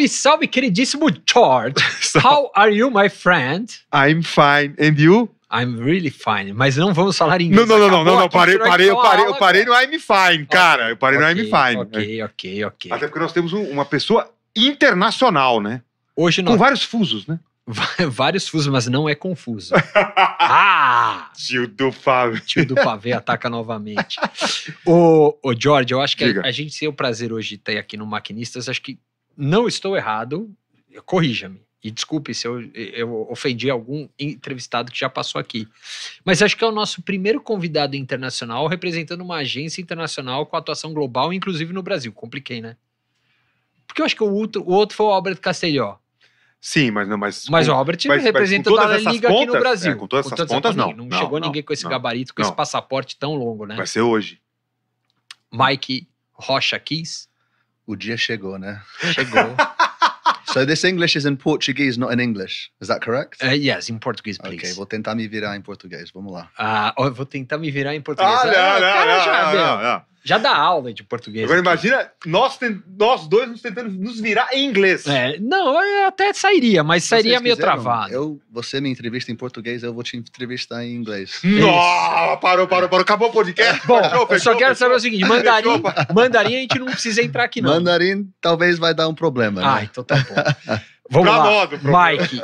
Salve, salve, queridíssimo George. How are you, my friend? I'm fine. And you? I'm really fine. Mas não vamos falar inglês. Não. Eu parei no I'm fine, cara. Eu parei no I'm fine. Ok. Até porque nós temos uma pessoa internacional, né? Hoje nós... Com vários fusos, né? Vários fusos, mas não é confuso. Tio do Fábio. Tio do pavê ataca novamente. Ô, George, eu acho que a gente tem o prazer hoje de ter aqui no Maquinistas. Acho que não estou errado. Corrija-me. E desculpe se eu ofendi algum entrevistado que já passou aqui. Mas acho que é o nosso primeiro convidado internacional representando uma agência internacional com atuação global, inclusive no Brasil. Compliquei, né? Porque eu acho que o outro foi o Albert Castelló. Sim, mas o Albert representa a Liga aqui no Brasil. Com todas essas pontas, não. Não chegou ninguém com esse gabarito, com esse passaporte tão longo, né? Vai ser hoje. Mike Rocha Keys. O dia chegou, né? Chegou. So this English is in Portuguese, not in English. Is that correct? Yes, in Portuguese, please. Ok, vou tentar me virar em português. Vamos lá. Eu vou tentar me virar em português. Não. Já dá aula de português. Agora imagina nós dois nos tentando nos virar em inglês. Eu até sairia, mas sairia meio travado. Você me entrevista em português, eu vou te entrevistar em inglês. Não, parou. Acabou o podcast. Bom, eu só quero saber o seguinte, mandarim a gente não precisa entrar aqui não. Mandarim talvez vai dar um problema, né? Então tá bom. Vamos lá, Mike,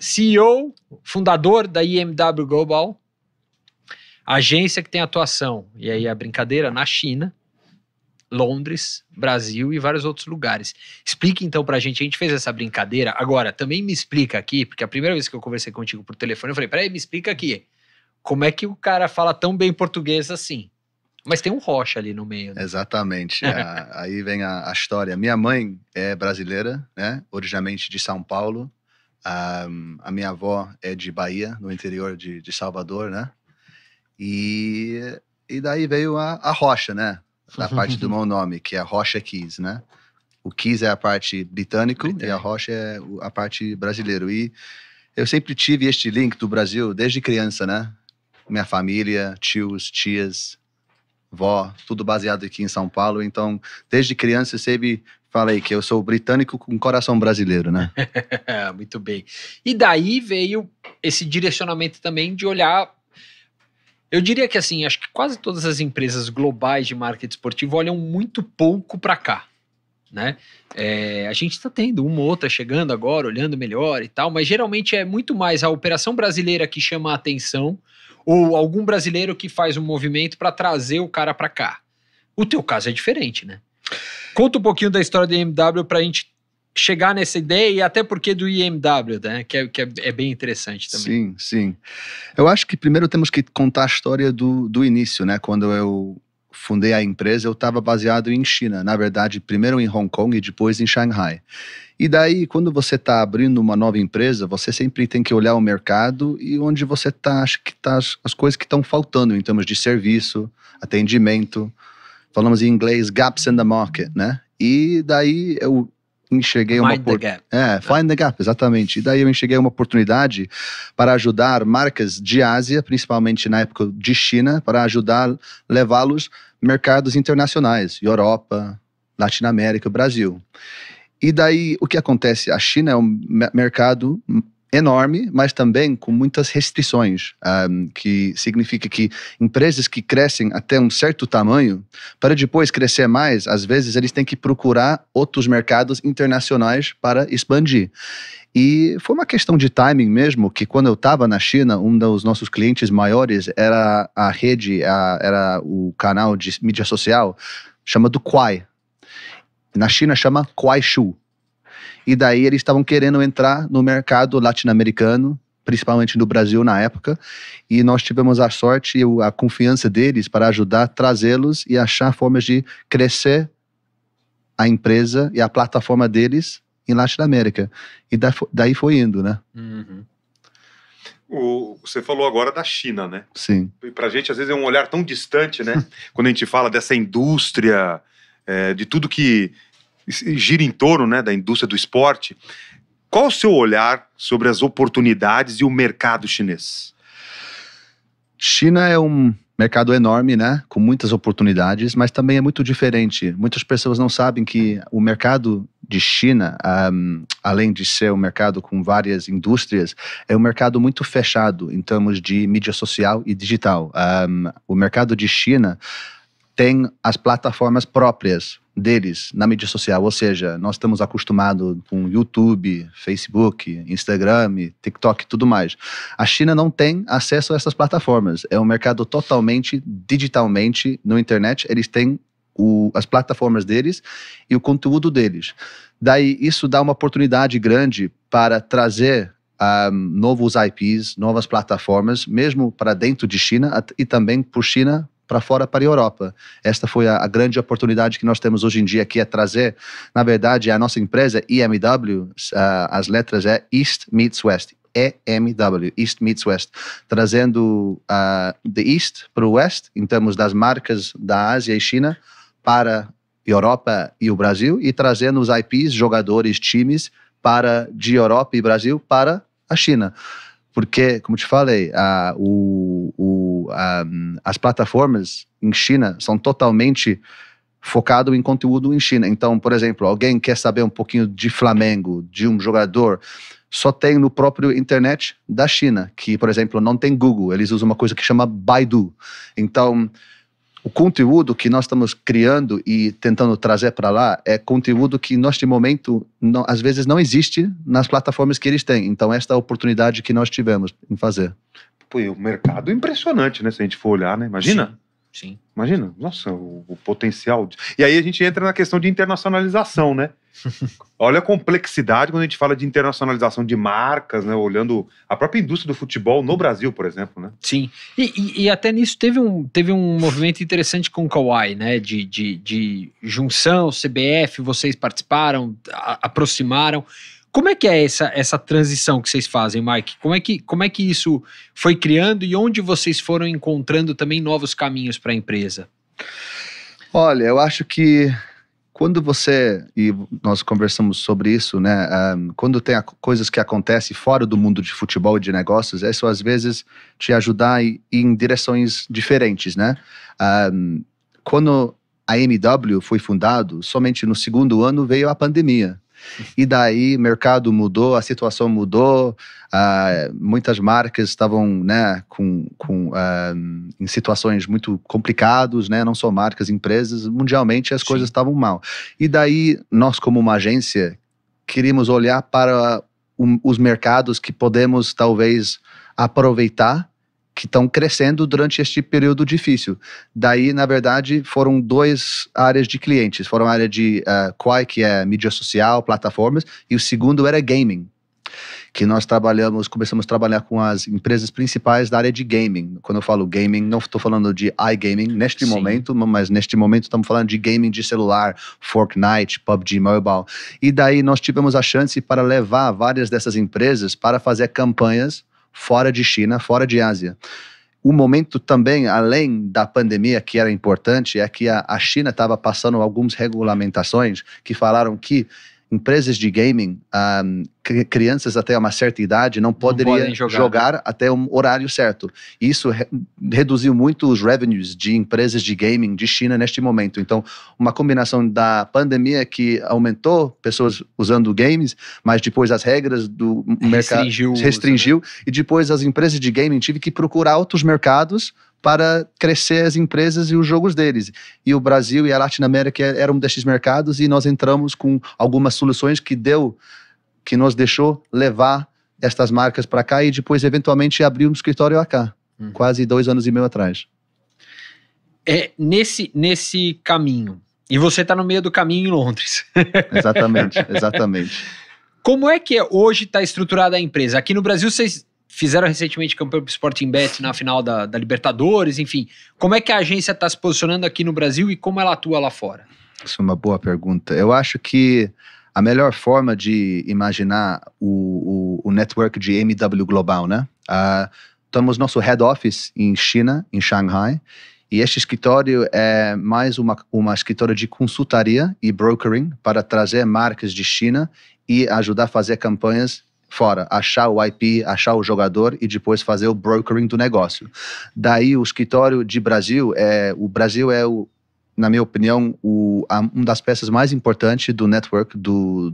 CEO, fundador da IMW Global, agência que tem atuação, e aí a brincadeira, na China, Londres, Brasil e vários outros lugares. Explique então pra gente, a gente fez essa brincadeira, agora também me explica aqui, porque a primeira vez que eu conversei contigo por telefone, eu falei, peraí, me explica aqui, como é que o cara fala tão bem português assim? Mas tem um Rocha ali no meio. Né? Exatamente, aí vem a história. Minha mãe é brasileira, né, originalmente de São Paulo, a minha avó é de Bahia, no interior de Salvador, né, e daí veio a Rocha, né, da parte do meu nome, que é Rocha Keys, né. O Keys é a parte britânico e a Rocha é a parte brasileira. E eu sempre tive este link do Brasil desde criança, né. Minha família, tios, tias, vó, tudo baseado aqui em São Paulo. Então, desde criança eu sempre falei que eu sou britânico com coração brasileiro, né. Muito bem. E daí veio esse direcionamento também de olhar... Eu diria que assim, acho que quase todas as empresas globais de marketing esportivo olham muito pouco para cá, né? A gente está tendo uma ou outra chegando agora, olhando melhor e tal, mas geralmente é muito mais a operação brasileira que chama a atenção ou algum brasileiro que faz um movimento para trazer o cara para cá. O teu caso é diferente, né? Conta um pouquinho da história do IMW para a gente chegar nessa ideia e até porque do IMW, né? Que é bem interessante também. Sim. Eu acho que primeiro temos que contar a história do início, né? Quando eu fundei a empresa, eu estava baseado em China. Na verdade, primeiro em Hong Kong e depois em Shanghai. E daí, quando você está abrindo uma nova empresa, você sempre tem que olhar o mercado e onde você está, acho que tá as coisas que estão faltando em termos de serviço, atendimento. Falamos em inglês, gaps in the market, né? E daí eu enxerguei Find the gap. Find the gap, exatamente. E daí eu enxerguei uma oportunidade para ajudar marcas de Ásia, principalmente na época de China, para ajudar, levá-los a mercados internacionais, Europa, Latinoamérica, Brasil. E daí, o que acontece? A China é um mercado enorme, mas também com muitas restrições, que significa que empresas que crescem até um certo tamanho, para depois crescer mais, às vezes eles têm que procurar outros mercados internacionais para expandir. E foi uma questão de timing mesmo, que quando eu estava na China, um dos nossos clientes maiores era a rede, era o canal de mídia social, chamado Kuai. Na China chama Kuaishou. E daí eles estavam querendo entrar no mercado latino-americano, principalmente no Brasil na época, e nós tivemos a sorte e a confiança deles para ajudar a trazê-los e achar formas de crescer a empresa e a plataforma deles em Latinoamérica. E daí foi indo, né? Uhum. Você falou agora da China, né? Sim. E pra gente, às vezes, é um olhar tão distante, né? Quando a gente fala dessa indústria, de tudo que gira em torno, né, da indústria do esporte. Qual o seu olhar sobre as oportunidades e o mercado chinês? China é um mercado enorme, né, com muitas oportunidades, mas também é muito diferente. Muitas pessoas não sabem que o mercado de China, além de ser um mercado com várias indústrias, é um mercado muito fechado em termos de mídia social e digital. O mercado de China tem as plataformas próprias deles na mídia social, ou seja, nós estamos acostumados com YouTube, Facebook, Instagram, TikTok e tudo mais. A China não tem acesso a essas plataformas, é um mercado totalmente digitalmente no internet, eles têm as plataformas deles e o conteúdo deles. Daí isso dá uma oportunidade grande para trazer novos IPs, novas plataformas, mesmo para dentro de China e também por China para fora, para a Europa. Esta foi a grande oportunidade que nós temos hoje em dia, que é trazer, na verdade, a nossa empresa EMW, as letras é East Meets West, EMW, East Meets West, trazendo the East para o West, em termos das marcas da Ásia e China, para a Europa e o Brasil, e trazendo os IPs, jogadores, times, de Europa e Brasil para a China. Porque, como te falei, as plataformas em China são totalmente focadas em conteúdo em China. Então, por exemplo, alguém quer saber um pouquinho de Flamengo, de um jogador, só tem no próprio internet da China, que, por exemplo, não tem Google, eles usam uma coisa que chama Baidu. Então, o conteúdo que nós estamos criando e tentando trazer para lá é conteúdo que, neste momento, às vezes não existe nas plataformas que eles têm. Então, esta é a oportunidade que nós tivemos em fazer. Pô, e o mercado é impressionante, né? Se a gente for olhar, né? Imagina. Sim. Imagina, nossa, o potencial. E aí a gente entra na questão de internacionalização, né? Olha a complexidade quando a gente fala de internacionalização de marcas, né? Olhando a própria indústria do futebol no Brasil, por exemplo, né? Sim, e até nisso teve um movimento interessante com o Kawhi, né? De junção, CBF, vocês participaram, aproximaram. Como é que é essa transição que vocês fazem, Mike? Como é que isso foi criando e onde vocês foram encontrando também novos caminhos para a empresa? Olha, eu acho que quando e nós conversamos sobre isso, né? Quando tem coisas que acontecem fora do mundo de futebol e de negócios, isso às vezes te ajuda a ir em direções diferentes, né? Quando a EMW foi fundado, somente no segundo ano veio a pandemia. E daí o mercado mudou, a situação mudou, muitas marcas estavam, né, em situações muito complicadas, né, não só marcas, empresas, mundialmente as coisas estavam mal. E daí nós, como uma agência, queríamos olhar para os mercados que podemos talvez aproveitar, que estão crescendo durante este período difícil. Daí, na verdade, foram duas áreas de clientes. Foram a área de Quai, que é mídia social, plataformas, e o segundo era gaming, que nós começamos a trabalhar com as empresas principais da área de gaming. Quando eu falo gaming, não estou falando de iGaming neste momento, mas neste momento estamos falando de gaming de celular, Fortnite, PUBG Mobile. E daí nós tivemos a chance para levar várias dessas empresas para fazer campanhas fora de China, fora de Ásia. O momento também, além da pandemia, que era importante, é que a China estava passando algumas regulamentações que falaram que empresas de gaming, crianças até uma certa idade não poderiam jogar até um horário certo. Isso reduziu muito os revenues de empresas de gaming de China neste momento. Então, uma combinação da pandemia que aumentou pessoas usando games, mas depois as regras do mercado restringiu, né? E depois as empresas de gaming tiveram que procurar outros mercados para crescer as empresas e os jogos deles. E o Brasil e a Latinoamérica eram desses mercados e nós entramos com algumas soluções que nos deixou levar estas marcas para cá e depois eventualmente abrir um escritório acá, quase 2 anos e meio atrás. Nesse caminho, e você está no meio do caminho em Londres. Exatamente. Como é que hoje está estruturada a empresa? Aqui no Brasil vocês fizeram recentemente campanha para o Sporting Bet na final da Libertadores, enfim. Como é que a agência está se posicionando aqui no Brasil e como ela atua lá fora? Isso é uma boa pergunta. Eu acho que a melhor forma de imaginar o network de EMW Global, né? Temos nosso head office em China, em Shanghai, e este escritório é mais uma escritório de consultoria e brokering para trazer marcas de China e ajudar a fazer campanhas fora, achar o IP, achar o jogador e depois fazer o brokering do negócio. Daí o escritório de Brasil, o Brasil é na minha opinião, uma das peças mais importantes do network, do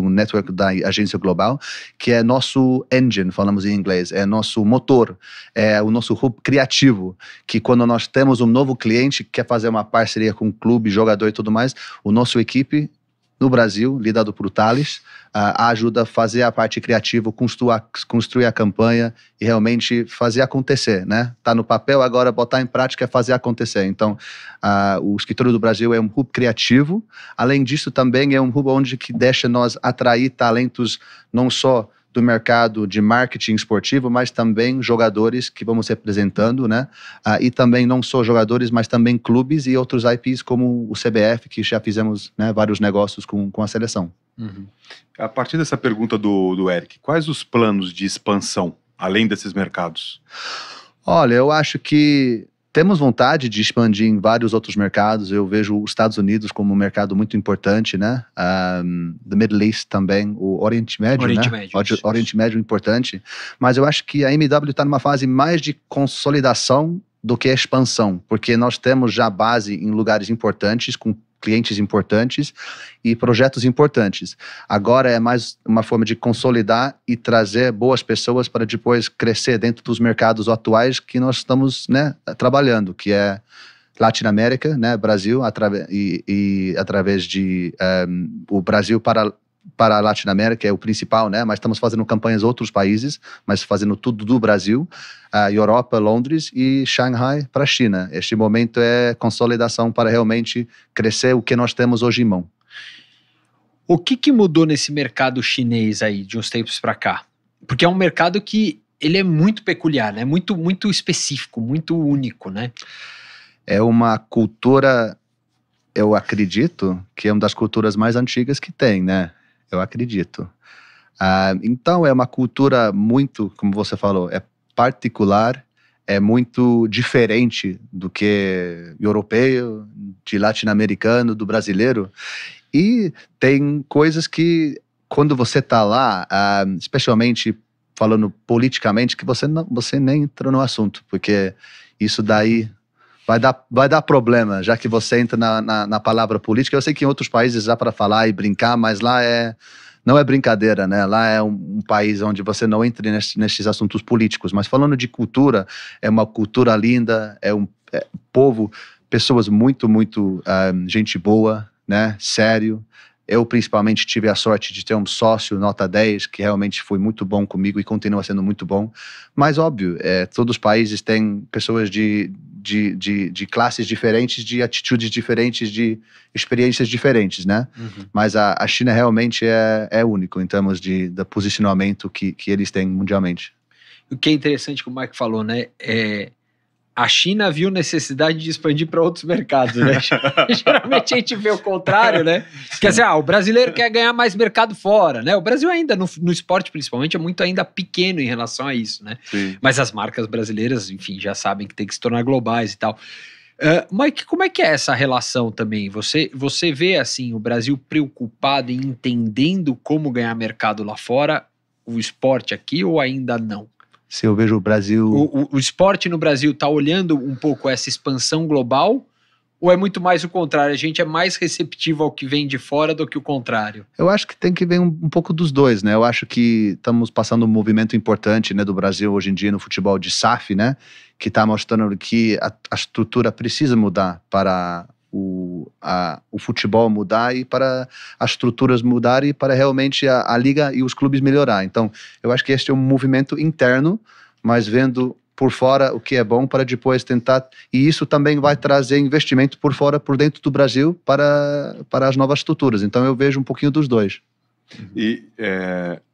network da agência global, que é nosso engine, falamos em inglês, é nosso motor, é o nosso hub criativo, que quando nós temos um novo cliente que quer fazer uma parceria com um clube, jogador e tudo mais, o nosso equipe no Brasil, liderado por Thales, ajuda a fazer a parte criativa, construir a campanha e realmente fazer acontecer, né? Tá no papel, agora botar em prática é fazer acontecer. Então, o Escritório do Brasil é um hub criativo. Além disso, também é um hub onde que deixa nós atrair talentos não só do mercado de marketing esportivo, mas também jogadores que vamos representando, né? E também não só jogadores, mas também clubes e outros IPs como o CBF, que já fizemos, né, vários negócios com a seleção. Uhum. A partir dessa pergunta do Eric, quais os planos de expansão, além desses mercados? Olha, eu acho que temos vontade de expandir em vários outros mercados. Eu vejo os Estados Unidos como um mercado muito importante, né? The Middle East também, o Oriente Médio, Oriente né? Médio, Oriente Médio importante. Mas eu acho que a MW está numa fase mais de consolidação do que expansão, porque nós temos já base em lugares importantes, com clientes importantes e projetos importantes. Agora é mais uma forma de consolidar e trazer boas pessoas para depois crescer dentro dos mercados atuais que nós estamos, né, trabalhando, que é Latinoamérica, né, Brasil, através de o Brasil para a Latinoamérica é o principal, né? Mas estamos fazendo campanhas em outros países, mas fazendo tudo do Brasil, Europa, Londres e Shanghai para a China. Este momento é consolidação para realmente crescer o que nós temos hoje em mão. O que mudou nesse mercado chinês aí, de uns tempos para cá? Porque é um mercado que ele é muito peculiar, né? Muito, muito específico, muito único, né? É uma cultura, eu acredito, que é uma das culturas mais antigas que tem, né? Eu acredito. Então, é uma cultura muito, como você falou, é particular, é muito diferente do que europeu, de latino-americano, do brasileiro. E tem coisas que, quando você está lá, especialmente falando politicamente, que você nem entra no assunto, porque isso daí vai dar problema, já que você entra na palavra política. Eu sei que em outros países dá para falar e brincar, mas lá não é brincadeira, né? Lá é um país onde você não entra nesses assuntos políticos. Mas falando de cultura, é uma cultura linda, é um povo, pessoas muito, muito gente boa, né? Sério. Eu, principalmente, tive a sorte de ter um sócio nota 10, que realmente foi muito bom comigo e continua sendo muito bom. Mas, óbvio, todos os países têm pessoas de classes diferentes, de atitudes diferentes, de experiências diferentes, né? Uhum. Mas a China realmente é único em termos de posicionamento que eles têm mundialmente. O que é interessante que o Mike falou, né? A China viu necessidade de expandir para outros mercados, né? Geralmente a gente vê o contrário, né? Quer dizer, o brasileiro quer ganhar mais mercado fora, né? O Brasil ainda, no esporte principalmente, é muito ainda pequeno em relação a isso, né? Sim. Mas as marcas brasileiras, enfim, já sabem que tem que se tornar globais e tal. Mike, como é que é essa relação também? Você vê, assim, o Brasil preocupado em entendendo como ganhar mercado lá fora, o esporte aqui, ou ainda não? Se eu vejo o Brasil... O esporte no Brasil está olhando um pouco essa expansão global, ou é muito mais o contrário? A gente é mais receptivo ao que vem de fora do que o contrário? Eu acho que tem que ver um pouco dos dois, né? Eu acho que estamos passando um movimento importante, né, do Brasil hoje em dia no futebol de SAF, né? Que está mostrando que a estrutura precisa mudar para o futebol mudar e para as estruturas mudarem e para realmente a liga e os clubes melhorar. Então, eu acho que este é um movimento interno, mas vendo por fora o que é bom para depois tentar... E isso também vai trazer investimento por fora, por dentro do Brasil, para as novas estruturas. Então, eu vejo um pouquinho dos dois. E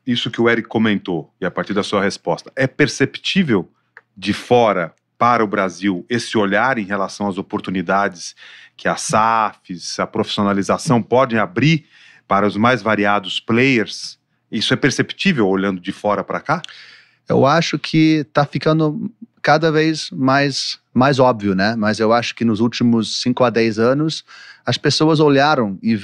isso que o Eric comentou, e a partir da sua resposta, é perceptível de fora para o Brasil esse olhar em relação às oportunidades que as SAFs, a profissionalização podem abrir para os mais variados players? Isso é perceptível olhando de fora para cá? Eu acho que está ficando cada vez mais óbvio, né? Mas eu acho que nos últimos 5 a 10 anos as pessoas olharam e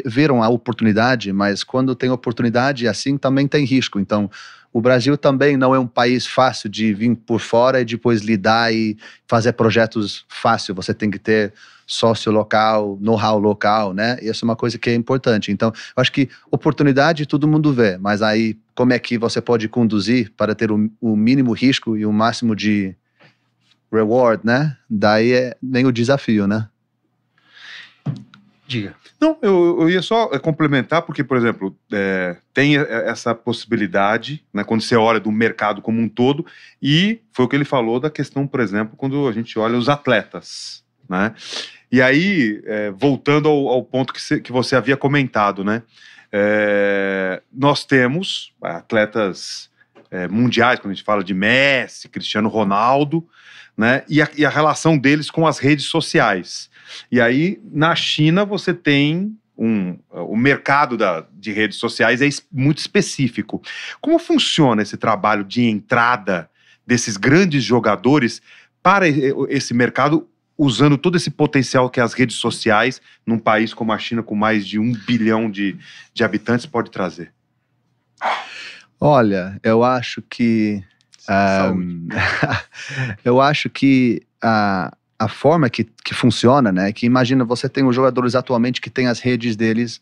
viram a oportunidade, mas quando tem oportunidade assim também tem risco. Então o Brasil também não é um país fácil de vir por fora e depois lidar e fazer projetos fácil. Você tem que ter sócio local, know-how local, né? E isso é uma coisa que é importante. Então, eu acho que oportunidade todo mundo vê, mas aí como é que você pode conduzir para ter o mínimo risco e o máximo de reward, né? Daí vem o desafio, né? Diga. Não, eu ia só complementar, porque, por exemplo, tem essa possibilidade, né, quando você olha do mercado como um todo, e foi o que ele falou da questão, por exemplo, quando a gente olha os atletas, né? E aí, voltando ao ponto que você havia comentado, né? Nós temos atletas mundiais, quando a gente fala de Messi, Cristiano Ronaldo, né? E a relação deles com as redes sociais. E aí, na China, você tem o mercado de redes sociais é muito específico. Como funciona esse trabalho de entrada desses grandes jogadores para esse mercado, usando todo esse potencial que as redes sociais, num país como a China, com mais de 1 bilhão de habitantes, pode trazer? Olha, eu acho que... eu acho que a forma que funciona, né, que imagina, você tem os jogadores atualmente que têm as redes deles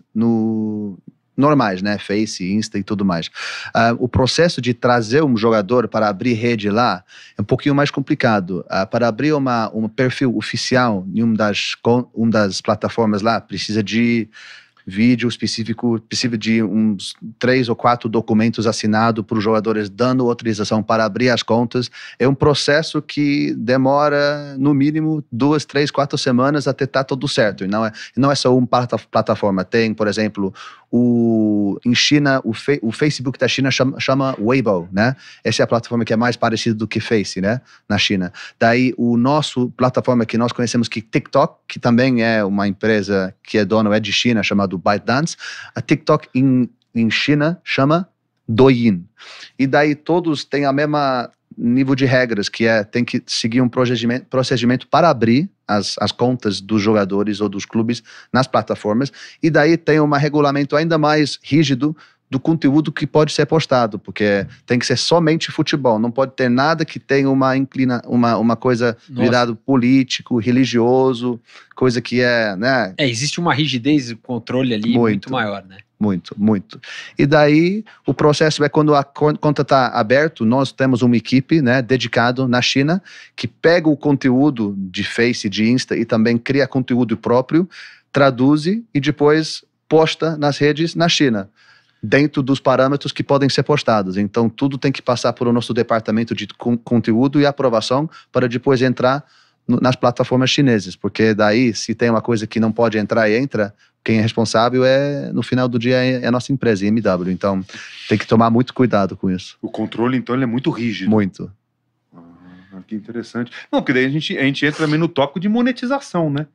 normais, né, Face, Insta e tudo mais. O processo de trazer um jogador para abrir rede lá é um pouquinho mais complicado. Para abrir um perfil oficial em uma das plataformas lá, precisa de vídeo específico, precisa de uns 3 ou 4 documentos assinados por jogadores dando autorização para abrir as contas. É um processo que demora, no mínimo, 2, 3, 4 semanas até estar tudo certo. E não é só uma plataforma. Tem, por exemplo, em China, o Facebook da China chama Weibo, né? Essa é a plataforma que é mais parecida do que Face, né? Na China. Daí, plataforma que nós conhecemos que TikTok, que também é uma empresa que é de China, chamado ByteDance. A TikTok em China chama Douyin. E daí todos têm a mesma nível de regras, que tem que seguir um procedimento para abrir as contas dos jogadores ou dos clubes nas plataformas, e daí tem um regulamento ainda mais rígido do conteúdo que pode ser postado, porque tem que ser somente futebol, não pode ter nada que tenha uma coisa virado político, religioso, coisa que né? Existe uma rigidez, controle ali muito maior, né? Muito, muito. E daí, o processo é quando a conta está aberta, nós temos uma equipe, né, dedicada na China, que pega o conteúdo de Face, de Insta, e também cria conteúdo próprio, traduz e depois posta nas redes na China, dentro dos parâmetros que podem ser postados. Então, tudo tem que passar por o nosso departamento de conteúdo e aprovação para depois entrar nas plataformas chinesas, porque daí, se tem uma coisa que não pode entrar e entra, quem é responsável no final do dia é a nossa empresa, IMW. Então, tem que tomar muito cuidado com isso. O controle, então, ele é muito rígido. Muito. Que interessante. Não, porque daí a gente entra também no tópico de monetização, né?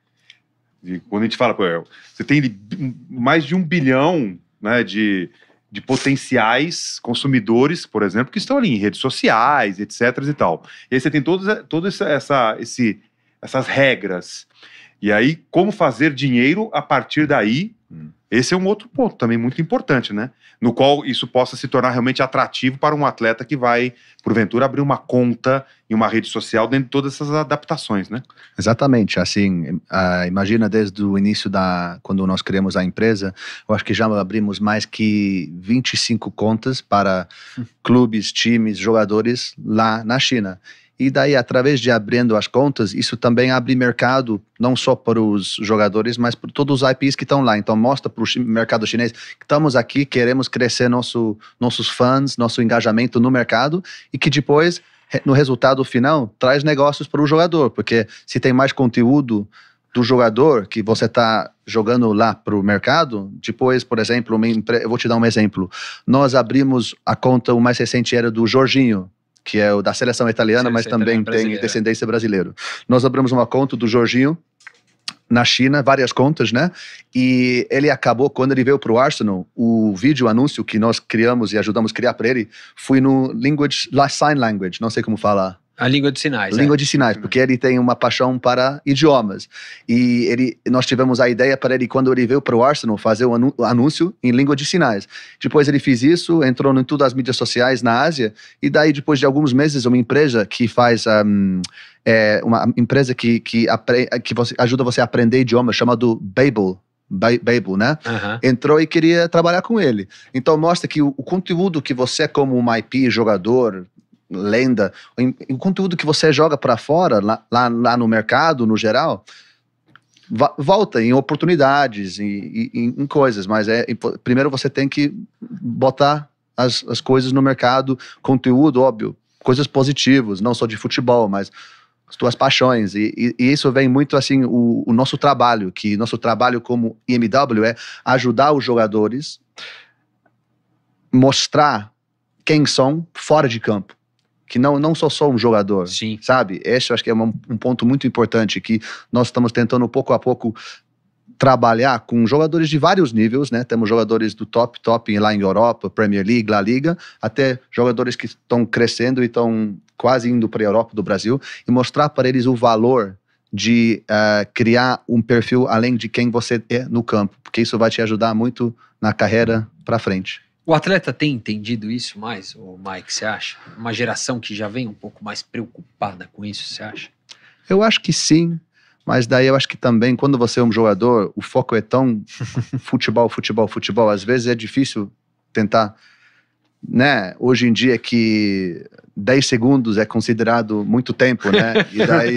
Quando a gente fala, você tem mais de 1 bilhão, né, de potenciais consumidores, por exemplo, que estão ali em redes sociais, etc. e tal. E aí você tem todas essas regras. E aí, como fazer dinheiro a partir daí? Esse é um outro ponto também muito importante, né? No qual isso possa se tornar realmente atrativo para um atleta que vai, porventura, abrir uma conta em uma rede social dentro de todas essas adaptações, né? Exatamente. Assim, imagina desde o início quando nós criamos a empresa, eu acho que já abrimos mais que 25 contas para clubes, times, jogadores lá na China. E daí, através de abrindo as contas, isso também abre mercado, não só para os jogadores, mas para todos os IPs que estão lá. Então, mostra para o mercado chinês que estamos aqui, queremos crescer nossos fãs, nosso engajamento no mercado, e que depois, no resultado final, traz negócios para o jogador. Porque se tem mais conteúdo do jogador que você está jogando lá para o mercado, depois, por exemplo, eu vou te dar um exemplo. Nós abrimos a conta, o mais recente era do Jorginho, que é o da seleção italiana, mas também tem descendência brasileira. Nós abrimos uma conta do Jorginho na China, várias contas, né? E ele acabou, quando ele veio para o Arsenal, o vídeo anúncio que nós criamos e ajudamos a criar para ele, foi no Sign Language, não sei como falar. A língua de sinais. Língua de sinais, porque ele tem uma paixão para idiomas. E nós tivemos a ideia para ele, quando ele veio para o Arsenal, fazer o anúncio em língua de sinais. Depois ele fez isso, entrou em todas as mídias sociais na Ásia, e daí, depois de alguns meses, uma empresa que faz... uma empresa que ajuda você a aprender idiomas, chamada Babel, né? Entrou e queria trabalhar com ele. Então mostra que o conteúdo que você, como uma IP, jogador, lenda, o conteúdo que você joga para fora, lá no mercado, no geral, volta em oportunidades, em coisas, mas primeiro você tem que botar as coisas no mercado, conteúdo, óbvio, coisas positivas, não só de futebol, mas as tuas paixões, e isso vem muito assim, o nosso trabalho como IMW é ajudar os jogadores, mostrar quem são fora de campo, que não sou um jogador. Sim. Sabe? Esse eu acho que é um ponto muito importante, que nós estamos tentando pouco a pouco trabalhar com jogadores de vários níveis, né? Temos jogadores do top lá em Europa, Premier League, La Liga, até jogadores que estão crescendo e estão quase indo para a Europa do Brasil, e mostrar para eles o valor de criar um perfil além de quem você é no campo, porque isso vai te ajudar muito na carreira para frente. O atleta tem entendido isso mais, o Mike, você acha? Uma geração que já vem um pouco mais preocupada com isso, você acha? Eu acho que sim, mas daí eu acho que também, quando você é um jogador, o foco é tão futebol, às vezes é difícil tentar, né? Hoje em dia que 10 segundos é considerado muito tempo, né? E daí,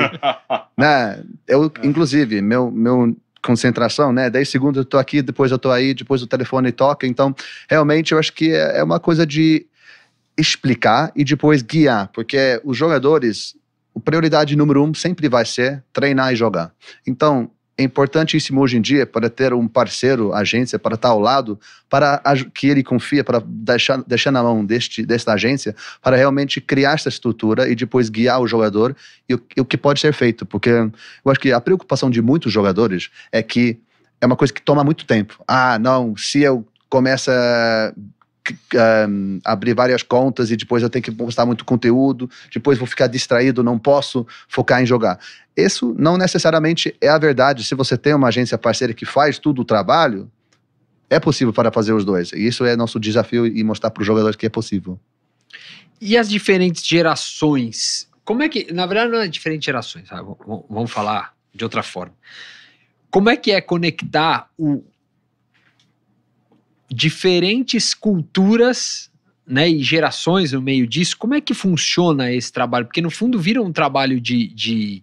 né? Eu, inclusive, meu concentração, né? 10 segundos eu tô aqui, depois eu tô aí, depois o telefone toca. Então, realmente, eu acho que é uma coisa de explicar e depois guiar, porque os jogadores, a prioridade número 1 sempre vai ser treinar e jogar. Então, é importantíssimo hoje em dia para ter um parceiro, agência, para estar ao lado, para que ele confia, para deixar na mão desta agência, para realmente criar essa estrutura e depois guiar o jogador e o que pode ser feito. Porque eu acho que a preocupação de muitos jogadores é que é uma coisa que toma muito tempo. Não, se eu começo a abrir várias contas e depois eu tenho que postar muito conteúdo, depois vou ficar distraído, não posso focar em jogar. Isso não necessariamente é a verdade. Se você tem uma agência parceira que faz tudo o trabalho, é possível para fazer os dois. E isso é nosso desafio, e mostrar para os jogadores que é possível. E as diferentes gerações? Como é que, na verdade não é diferentes gerações, sabe? Vamos falar de outra forma. Como é que é conectar diferentes culturas, né, e gerações no meio disso? Como é que funciona esse trabalho? Porque no fundo vira um trabalho de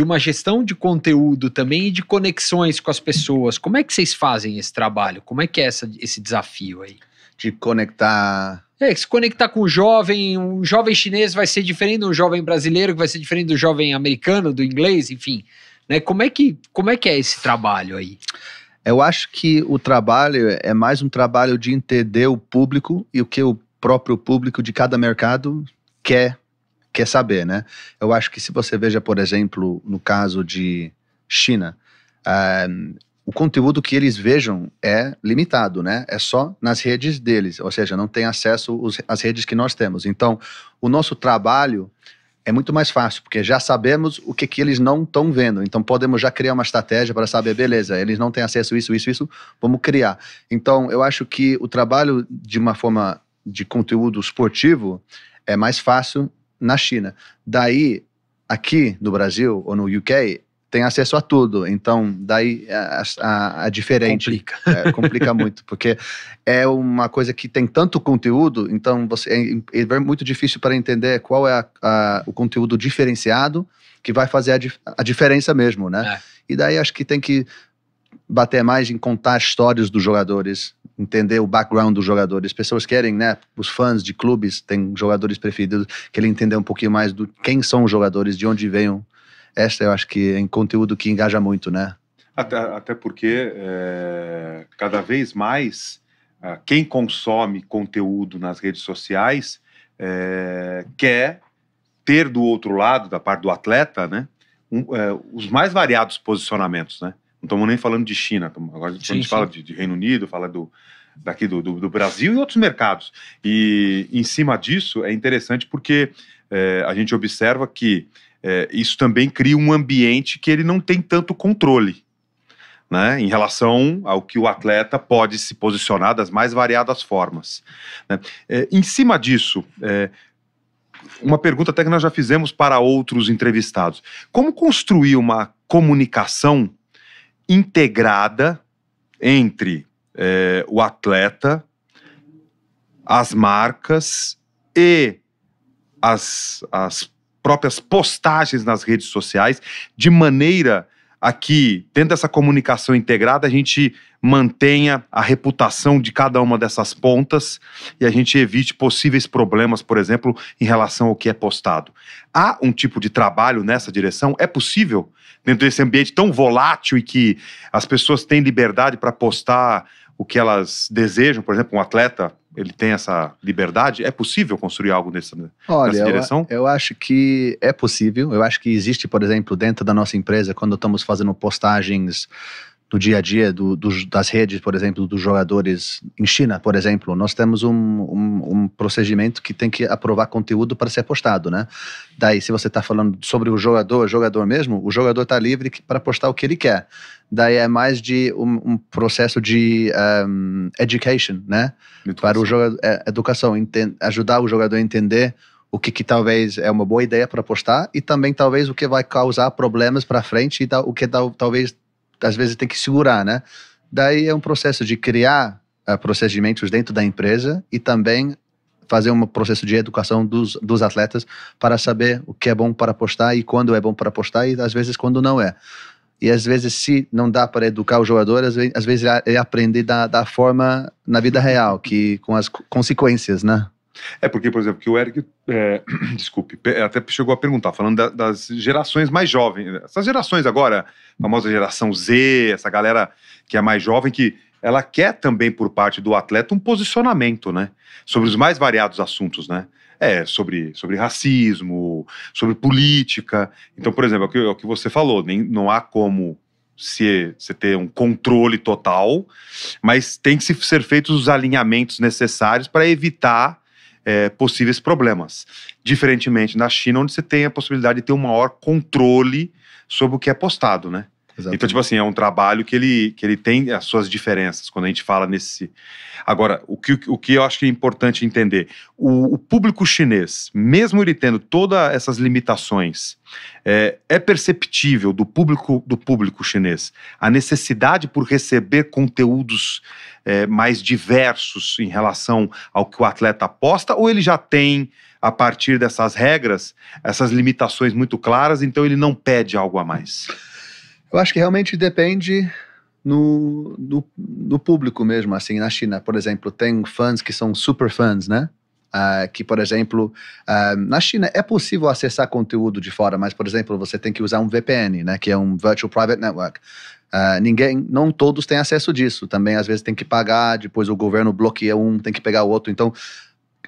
uma gestão de conteúdo também e de conexões com as pessoas. Como é que vocês fazem esse trabalho? Como é que é esse desafio aí? De conectar... Se conectar com o jovem, um jovem chinês vai ser diferente do jovem brasileiro, que vai ser diferente do jovem americano, do inglês, enfim. Né? Como é que é esse trabalho aí? Eu acho que o trabalho é mais um trabalho de entender o público e o que o próprio público de cada mercado quer saber, né? Eu acho que se você veja, por exemplo, no caso de China, o conteúdo que eles vejam é limitado, né? É só nas redes deles, ou seja, não tem acesso às redes que nós temos. Então, o nosso trabalho é muito mais fácil, porque já sabemos o que eles não estão vendo. Então, podemos já criar uma estratégia para saber, beleza, eles não têm acesso a isso, vamos criar. Então, eu acho que o trabalho de uma forma de conteúdo esportivo é mais fácil na China. Daí, aqui no Brasil ou no UK, tem acesso a tudo. Então, daí a diferente. Complica. Complica muito, porque é uma coisa que tem tanto conteúdo, então é muito difícil para entender qual é o conteúdo diferenciado que vai fazer a diferença mesmo, né? E daí acho que tem que bater mais em contar histórias dos jogadores, entender o background dos jogadores. Pessoas querem, né? Os fãs de clubes têm jogadores preferidos, querem entender um pouquinho mais do quem são os jogadores, de onde vêm. Essa eu acho que é um conteúdo que engaja muito, né? Até porque cada vez mais quem consome conteúdo nas redes sociais quer ter do outro lado, da parte do atleta, né, os mais variados posicionamentos, né? Não estamos nem falando de China, agora a gente fala de Reino Unido, fala daqui do Brasil e outros mercados. E em cima disso é interessante porque a gente observa que isso também cria um ambiente que ele não tem tanto controle, né, em relação ao que o atleta pode se posicionar das mais variadas formas, né. Em cima disso, uma pergunta até que nós já fizemos para outros entrevistados: como construir uma comunicação integrada entre o atleta, as marcas e as próprias postagens nas redes sociais, de maneira a que, tendo essa comunicação integrada, a gente mantenha a reputação de cada uma dessas pontas e a gente evite possíveis problemas, por exemplo, em relação ao que é postado. Há um tipo de trabalho nessa direção? É possível, dentro desse ambiente tão volátil e que as pessoas têm liberdade para postar o que elas desejam? Por exemplo, um atleta, ele tem essa liberdade? É possível construir algo nessa direção? Eu acho que é possível. Eu acho que existe, por exemplo, dentro da nossa empresa, quando estamos fazendo postagens no dia a dia das redes, por exemplo, dos jogadores em China, por exemplo, nós temos um procedimento que tem que aprovar conteúdo para ser postado, né? Daí, se você está falando sobre o jogador mesmo, o jogador está livre para postar o que ele quer. Daí é mais de um processo de education, né? Para o jogador, educação, ajudar o jogador a entender o que talvez é uma boa ideia para postar e também talvez o que vai causar problemas para frente e o que talvez às vezes tem que segurar, né? Daí é um processo de criar procedimentos dentro da empresa e também fazer um processo de educação dos atletas para saber o que é bom para postar e quando é bom para postar e às vezes quando não é. E às vezes, se não dá para educar o jogador, às vezes ele aprende da forma na vida real, com as consequências, né? Porque, por exemplo, que o Eric, desculpe, até chegou a perguntar, falando das gerações mais jovens, essas gerações agora, a famosa geração Z, essa galera que é mais jovem, que ela quer também, por parte do atleta, um posicionamento, né? Sobre os mais variados assuntos, né? Sobre racismo, sobre política. Então, por exemplo, é o que você falou, não há como você ter um controle total, mas tem que ser feitos os alinhamentos necessários para evitar possíveis problemas. Diferentemente na China, onde você tem a possibilidade de ter um maior controle sobre o que é postado, né? Exatamente. Então, tipo assim, é um trabalho que ele tem as suas diferenças, quando a gente fala nesse... Agora, o que eu acho que é importante entender, o público chinês, mesmo ele tendo todas essas limitações, é perceptível do público chinês a necessidade por receber conteúdos mais diversos em relação ao que o atleta posta, ou ele já tem, a partir dessas regras, essas limitações muito claras, então ele não pede algo a mais? Eu acho que realmente depende no público mesmo, assim, na China, por exemplo, tem fãs que são super fãs, né? Que, por exemplo, na China é possível acessar conteúdo de fora, mas, por exemplo, você tem que usar um VPN, né? Que é um Virtual Private Network. Não todos têm acesso disso. Também, às vezes, tem que pagar, depois o governo bloqueia tem que pegar o outro. Então,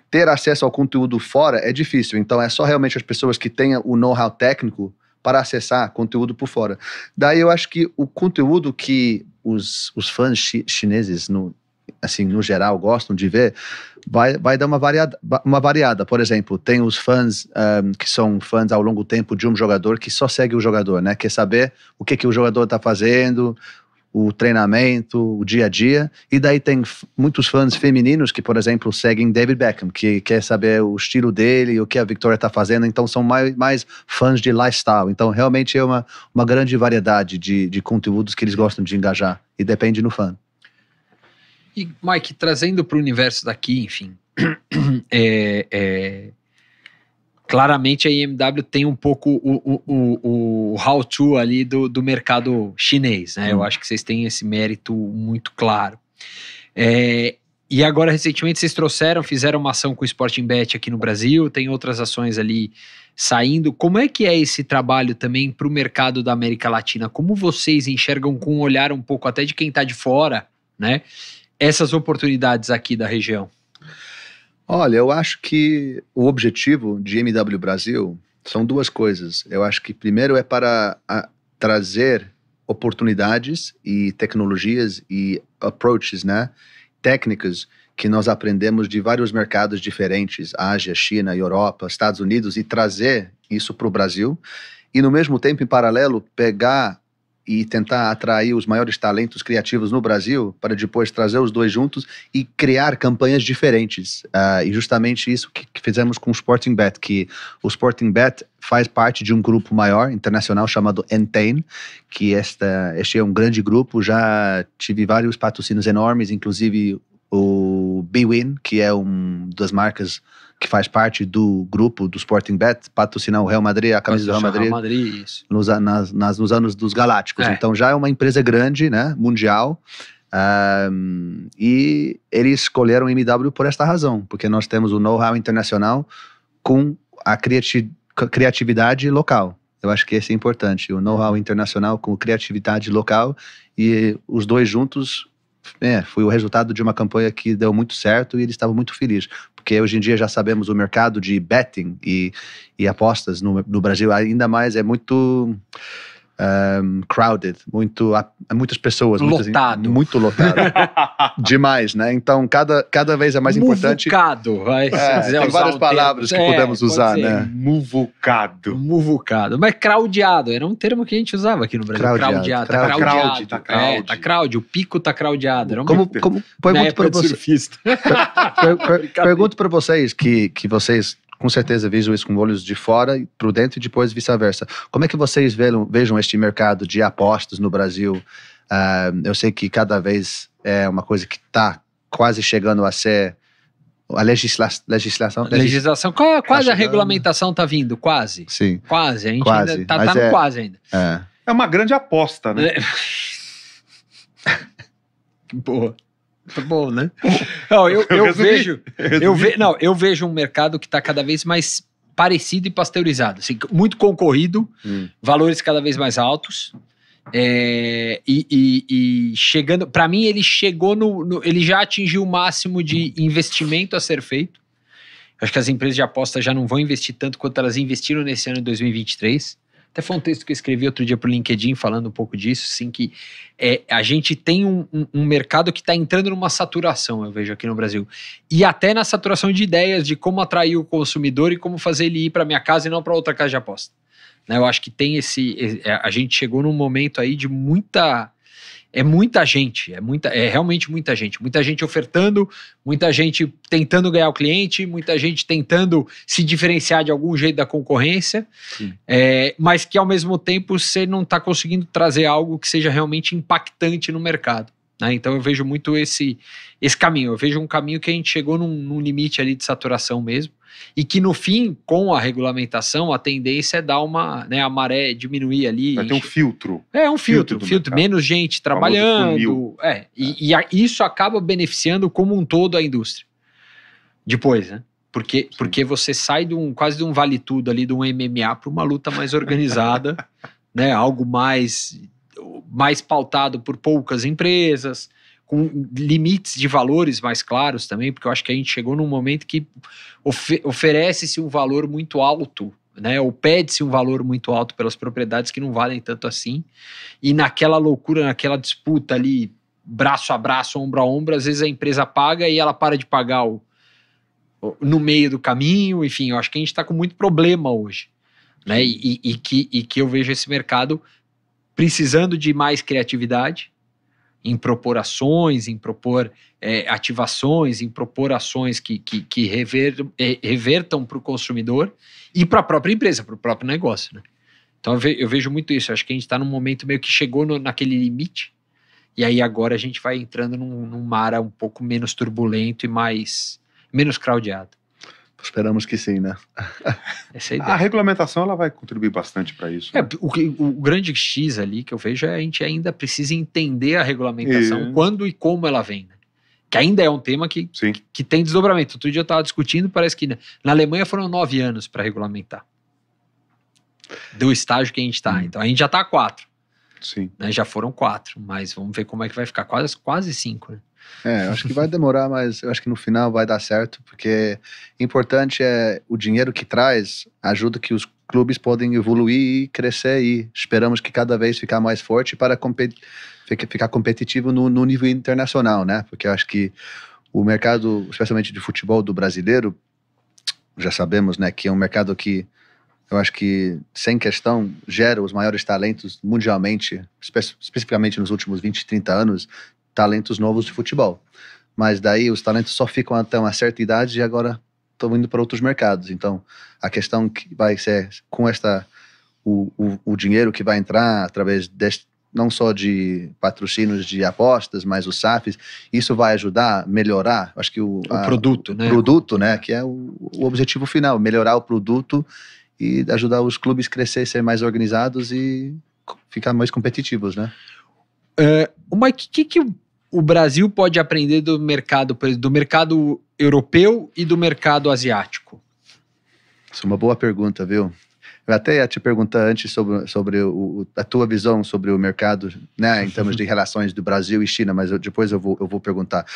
ter acesso ao conteúdo fora é difícil. Então, é só realmente as pessoas que têm o know-how técnico para acessar conteúdo por fora. Daí eu acho que o conteúdo que os fãs chineses, no geral, gostam de ver, vai dar uma variada. Por exemplo, tem os fãs que são fãs ao longo tempo de um jogador, que só segue o jogador, né? Quer saber o que o jogador está fazendo, o treinamento, o dia a dia. E daí tem muitos fãs femininos que, por exemplo, seguem David Beckham, que quer saber o estilo dele, o que a Victoria está fazendo. Então são mais fãs de lifestyle. Então realmente é uma grande variedade de conteúdos que eles gostam de engajar. E depende do fã. E, Mike, trazendo para o universo daqui, enfim, claramente a IMW tem um pouco o how-to ali do mercado chinês, né? Eu acho que vocês têm esse mérito muito claro. E agora, recentemente, vocês fizeram uma ação com o Sporting Bet aqui no Brasil, tem outras ações ali saindo. Como é que é esse trabalho também para o mercado da América Latina? Como vocês enxergam com um olhar um pouco até de quem está de fora, né? Essas oportunidades aqui da região? Olha, eu acho que o objetivo de IMW Brasil são duas coisas. Eu acho que primeiro é para trazer oportunidades e tecnologias e approaches, né, técnicas que nós aprendemos de vários mercados diferentes, Ásia, China, Europa, Estados Unidos, e trazer isso para o Brasil. E no mesmo tempo, em paralelo, pegar e tentar atrair os maiores talentos criativos no Brasil para depois trazer os dois juntos e criar campanhas diferentes. E justamente isso que fizemos com o Sporting Bet, que o Sporting Bet faz parte de um grupo maior, internacional, chamado Entain, que este é um grande grupo, já tive vários patrocínios enormes, inclusive o Bwin, que é uma das marcas que faz parte do grupo do Sporting Bet, patrocinar o Real Madrid, a camisa do Real Madrid, isso. nos anos dos Galácticos. Então já é uma empresa grande, né, mundial, e eles escolheram o MW por esta razão, porque nós temos o know-how internacional com a criatividade local. Eu acho que esse é importante, o know-how internacional com criatividade local, e os dois juntos foi o resultado de uma campanha que deu muito certo e eles estavam muito felizes, porque hoje em dia já sabemos o mercado de betting e apostas no Brasil ainda mais é muito crowded, muitas pessoas, lotado. muito lotado, demais, né? Então cada vez é mais importante. Muvucado, vai. Tem várias palavras que podemos usar, né? Muvucado. Mas craudiado, era um termo que a gente usava aqui no Brasil. Craudiado. Tá crowd, o pico tá craudiado. Como pergunto para vocês. Pergunto para vocês que vocês com certeza vejam isso com olhos de fora e por dentro e depois vice-versa. Como é que vocês vejam este mercado de apostas no Brasil? Eu sei que cada vez é uma coisa que está quase chegando a ser a legislação. Quase a regulamentação está vindo, quase. Sim. Quase, a gente ainda está no quase ainda. É uma grande aposta, né? Boa. Tá bom, né? Não, eu vejo um mercado que está cada vez mais parecido e pasteurizado, assim, muito concorrido, valores cada vez mais altos, e chegando, para mim ele chegou ele já atingiu o máximo de investimento a ser feito. Acho que as empresas de aposta já não vão investir tanto quanto elas investiram nesse ano de 2023. Até foi um texto que eu escrevi outro dia pro LinkedIn falando um pouco disso, assim, que a gente tem um mercado que está entrando numa saturação, eu vejo aqui no Brasil. E até na saturação de ideias de como atrair o consumidor e como fazer ele ir para minha casa e não para outra casa de aposta. Né, eu acho que tem a gente chegou num momento aí de muita gente, realmente muita gente ofertando, muita gente tentando ganhar o cliente, muita gente tentando se diferenciar de algum jeito da concorrência, mas que ao mesmo tempo você não está conseguindo trazer algo que seja realmente impactante no mercado. Né? Então eu vejo muito esse caminho, eu vejo um caminho que a gente chegou num limite ali de saturação mesmo, e que no fim, com a regulamentação, a tendência é dar a maré diminuir ali. Vai ter um filtro. Um filtro, menos gente trabalhando. E isso acaba beneficiando como um todo a indústria. Depois, né? Porque você sai quase de um vale tudo ali, de um MMA para uma luta mais organizada, né? Algo mais pautado por poucas empresas, com limites de valores mais claros também, porque eu acho que a gente chegou num momento que oferece-se um valor muito alto, né, ou pede-se um valor muito alto pelas propriedades que não valem tanto assim, e naquela loucura, naquela disputa ali, braço a braço, ombro a ombro, às vezes a empresa paga e ela para de pagar no meio do caminho, enfim, eu acho que a gente está com muito problema hoje, né, e que eu vejo esse mercado precisando de mais criatividade, em propor ações, em propor ativações, em propor ações que revertam para o consumidor e para a própria empresa, para o próprio negócio. Né? Então eu vejo muito isso. Eu acho que a gente está num momento meio que chegou naquele limite, e aí agora a gente vai entrando num mar um pouco menos turbulento e menos crowdado. Esperamos que sim, né? Essa é a ideia. A regulamentação ela vai contribuir bastante para isso. Né? O grande X ali que eu vejo a gente ainda precisa entender a regulamentação, quando e como ela vem. Né? Que ainda é um tema que tem desdobramento. Outro dia eu estava discutindo, parece que na Alemanha foram 9 anos para regulamentar. Do estágio que a gente está. Então a gente já está há 4. Sim. Né? Já foram 4, mas vamos ver como é que vai ficar. Quase 5, né? Eu acho que vai demorar, mas eu acho que no final vai dar certo, porque importante é o dinheiro que traz, ajuda que os clubes podem evoluir e crescer, e esperamos que cada vez ficar mais forte para ficar competitivo no nível internacional, né? Porque eu acho que o mercado, especialmente de futebol do brasileiro, já sabemos, né, que é um mercado que eu acho que, sem questão, gera os maiores talentos mundialmente, especificamente nos últimos 20, 30 anos, talentos novos de futebol. Mas daí os talentos só ficam até uma certa idade e agora estão indo para outros mercados. Então, a questão que vai ser com o dinheiro que vai entrar através não só de patrocínios de apostas, mas os SAFs, isso vai ajudar a melhorar, acho que o produto, né? Produto, né? Que é o objetivo final, melhorar o produto e ajudar os clubes a crescer, ser mais organizados e ficar mais competitivos, né? Mike, o que o Brasil pode aprender do mercado europeu e do mercado asiático? Isso é uma boa pergunta, viu? Eu até ia te perguntar antes sobre a tua visão sobre o mercado, né, em termos de relações do Brasil e China, mas depois eu vou perguntar.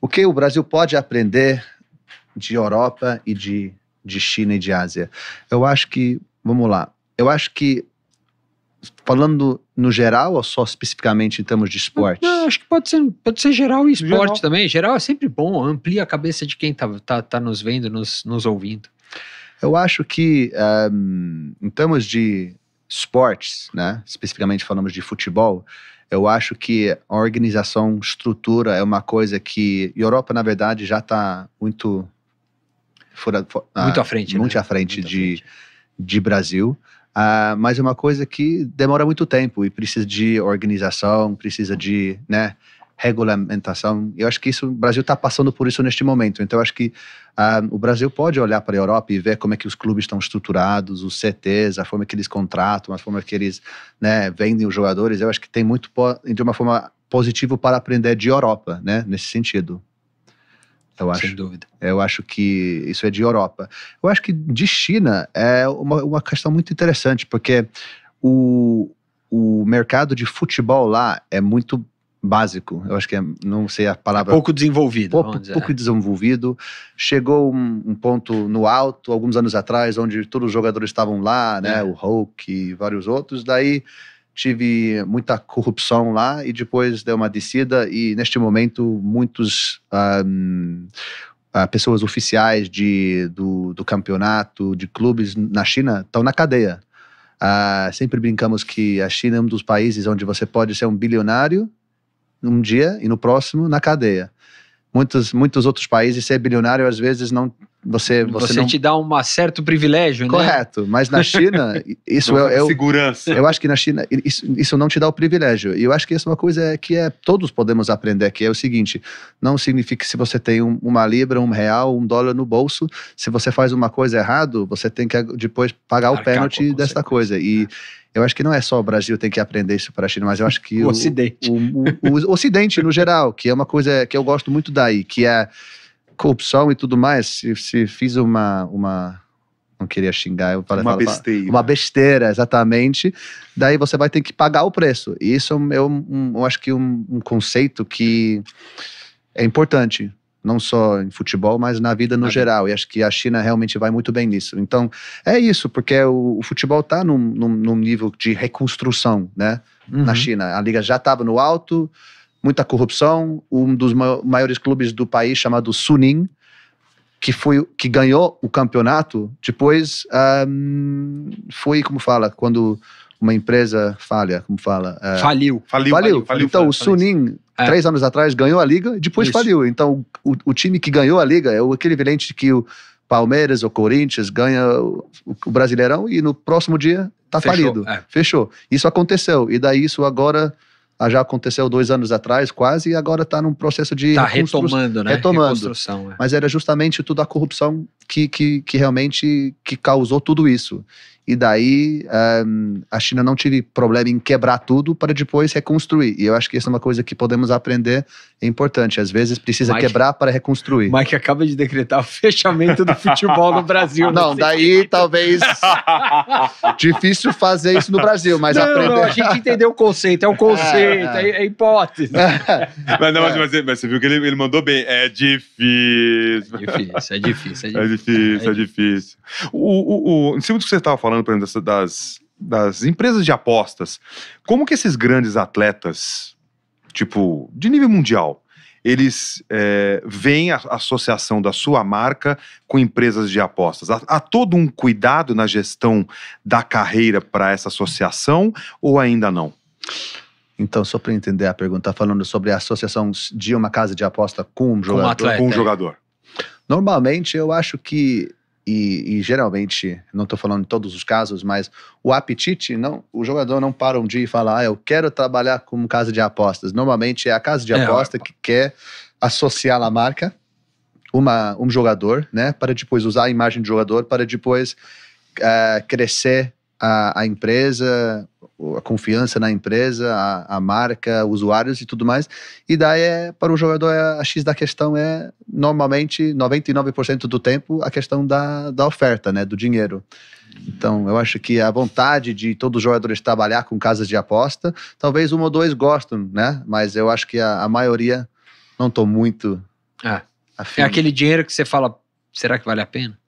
O que o Brasil pode aprender de Europa e de China e de Ásia? Eu acho que, vamos lá, falando no geral ou só especificamente em termos de esporte? Não, acho que pode ser geral e esporte também. Geral é sempre bom, amplia a cabeça de quem tá nos vendo, nos ouvindo. Eu acho que, em termos de esportes, né, especificamente falamos de futebol, eu acho que a organização, estrutura é uma coisa que a Europa, na verdade, já está muito à frente, muito né? à frente de Brasil, mas é uma coisa que demora muito tempo e precisa de organização, precisa de, né, regulamentação. Eu acho que o Brasil está passando por isso neste momento. Então, eu acho que o Brasil pode olhar para a Europa e ver como é que os clubes estão estruturados, os CTs, a forma que eles contratam, a forma que eles, né, vendem os jogadores. Eu acho que tem muito, de uma forma positiva, para aprender de Europa, né, nesse sentido. Sem dúvida. Eu acho que isso é de Europa. Eu acho que de China é uma questão muito interessante, porque o mercado de futebol lá é muito básico. Eu acho que não sei a palavra... pouco desenvolvido. Pouco desenvolvido. Chegou um ponto no alto, alguns anos atrás, onde todos os jogadores estavam lá, né? O Hulk e vários outros. Daí tive muita corrupção lá e depois deu uma descida e neste momento muitos pessoas oficiais do campeonato, de clubes na China estão na cadeia. Sempre brincamos que a China é um dos países onde você pode ser um bilionário um dia e no próximo na cadeia. Muitos outros países ser bilionário às vezes não... Você não te dá um certo privilégio, né? Correto, mas na China isso segurança. Eu acho que na China isso não te dá o privilégio. E eu acho que isso é uma coisa que todos podemos aprender, que é o seguinte: não significa que se você tem uma libra, R$1, $1 no bolso, se você faz uma coisa errado, você tem que depois pagar o pênalti dessa coisa. E eu acho que não é só o Brasil que tem que aprender isso para a China, mas eu acho que o Ocidente. O Ocidente no geral, que é uma coisa que eu gosto muito daí, que é corrupção e tudo mais. Se fiz uma não queria xingar, eu falei besteira. Uma besteira, exatamente. Daí você vai ter que pagar o preço. E isso eu acho que um conceito que é importante, não só em futebol, mas na vida no geral. E acho que a China realmente vai muito bem nisso. Então, é isso, porque o futebol está num nível de reconstrução, né? Na China. A liga já estava no alto, muita corrupção. Um dos maiores clubes do país, chamado Suning, que ganhou o campeonato, depois foi, como fala, quando uma empresa falha, como fala? Faliu. Então o Suning, 3 anos atrás, ganhou a liga e depois faliu. Então o time que ganhou a liga é o equivalente que o Palmeiras ou Corinthians ganha o Brasileirão e no próximo dia tá falido. Fechou. Isso aconteceu. E daí isso agora... já aconteceu 2 anos atrás, quase, e agora está num processo de retomando, né? Reconstrução. Mas era justamente tudo a corrupção que realmente causou tudo isso. E daí a China não teve problema em quebrar tudo para depois reconstruir. E eu acho que isso é uma coisa que podemos aprender, é importante. Às vezes precisa quebrar para reconstruir. Mike acaba de decretar o fechamento do futebol no Brasil. Não, daí talvez difícil fazer isso no Brasil, mas aprender... Não, a gente entendeu o conceito, é um conceito, é hipótese. Mas você viu que ele mandou bem. É difícil. É difícil. É difícil. Em cima do que você estava falando, por exemplo, das empresas de apostas, como que esses grandes atletas tipo, de nível mundial, eles veem a associação da sua marca com empresas de apostas? Há todo um cuidado na gestão da carreira para essa associação ou ainda não? Então, só para entender a pergunta, falando sobre a associação de uma casa de aposta com um jogador. atleta. Com um jogador. Normalmente, eu acho que, e geralmente, não estou falando em todos os casos, mas o apetite, o jogador não para um dia e fala, eu quero trabalhar como casa de apostas. Normalmente é a casa de aposta que quer associar a marca um jogador, né, para depois usar a imagem do jogador, para depois crescer a empresa, a confiança na empresa, a marca, usuários e tudo mais. E daí, para o jogador, a X da questão normalmente, 99% do tempo, a questão da oferta, né, do dinheiro. Então, eu acho que a vontade de todos os jogadores trabalhar com casas de aposta, talvez 1 ou 2 gostam, né? Mas eu acho que a maioria não estou muito afim. É aquele dinheiro que você fala, será que vale a pena?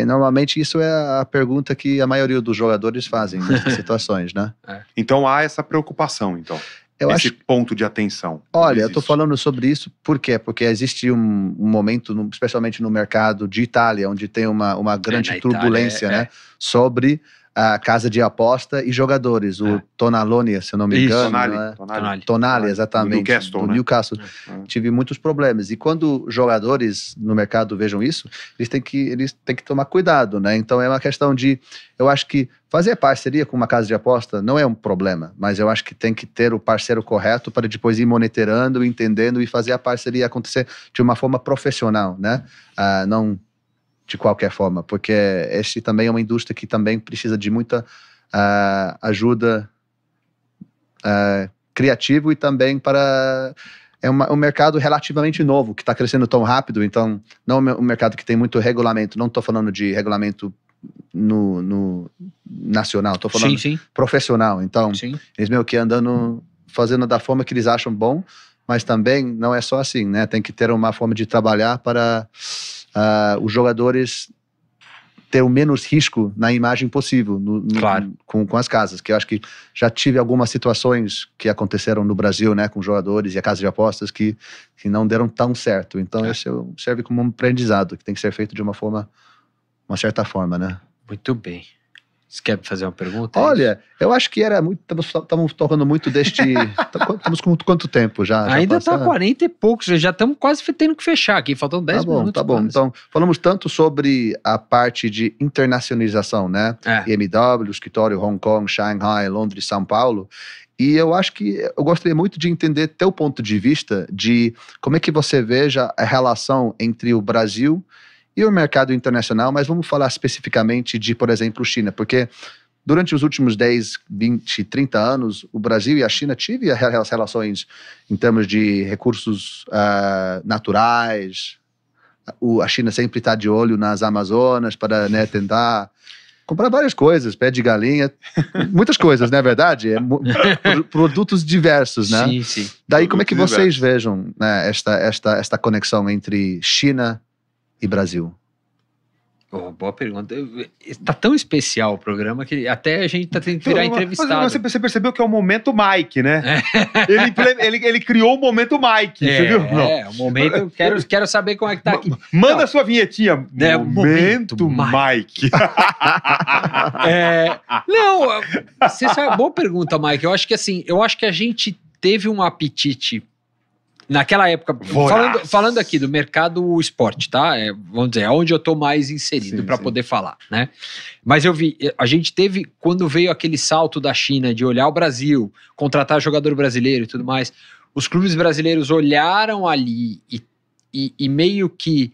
Normalmente isso é a pergunta que a maioria dos jogadores fazem nessas situações, né? Então há essa preocupação, então. Esse ponto de atenção. Olha, eu estou falando sobre isso, por quê? Porque existe um momento, especialmente no mercado de Itália, onde tem uma grande turbulência, né? Sobre a casa de aposta e jogadores. O Tonalone, se eu não me engano. Tonali, exatamente. Do Newcastle. Tive muitos problemas. E quando jogadores no mercado vejam isso, eles têm que tomar cuidado, né? Então é uma questão de, eu acho que fazer parceria com uma casa de aposta não é um problema, mas eu acho que tem que ter o parceiro correto para depois ir monitorando, entendendo e fazer a parceria acontecer de uma forma profissional, né? Não de qualquer forma, porque esse também é uma indústria que também precisa de muita ajuda criativa e também é um mercado relativamente novo, que está crescendo tão rápido, então não é um mercado que tem muito regulamento, não estou falando de regulamento no nacional, estou falando profissional, então eles meio que fazendo da forma que eles acham bom, mas também não é só assim, né? Tem que ter uma forma de trabalhar para os jogadores ter o menos risco na imagem possível com as casas, que eu acho que já tive algumas situações que aconteceram no Brasil, né, com jogadores e a casa de apostas que não deram tão certo, então isso serve como um aprendizado, que tem que ser feito de uma certa forma, né? Muito bem. Você quer fazer uma pergunta? Olha, eu acho que era muito. Estamos tocando muito deste. Estamos com quanto tempo já? Ainda está 40 e poucos, já estamos quase tendo que fechar aqui, faltam 10 minutos. Tá bom. Então, falamos tanto sobre a parte de internacionalização, né? IMW, escritório Hong Kong, Shanghai, Londres, São Paulo. E eu acho que eu gostaria muito de entender teu ponto de vista de como é que você veja a relação entre o Brasil e o mercado internacional, mas vamos falar especificamente de, por exemplo, China, porque durante os últimos 10, 20, 30 anos, o Brasil e a China tiveram as relações em termos de recursos naturais. A China sempre está de olho nas Amazonas para, né, tentar comprar várias coisas, pé de galinha, muitas coisas, não é verdade? Produtos diversos, né? Sim. Daí, como é que vocês vejam, né, esta conexão entre China e Brasil? Boa pergunta. Tá tão especial o programa que até a gente tá tendo que virar entrevistado. Mas você percebeu que é o momento Mike, né? Ele criou o momento Mike, você viu? O momento, quero saber como é que tá aqui. Manda a sua vinhetinha. Momento Mike. Você sabe, boa pergunta, Mike. Eu acho que a gente teve um apetite naquela época, falando aqui do mercado esporte, tá? Vamos dizer, é onde eu tô mais inserido para poder falar, né? Mas a gente teve, quando veio aquele salto da China de olhar o Brasil, contratar jogador brasileiro e tudo mais, os clubes brasileiros olharam ali e meio que...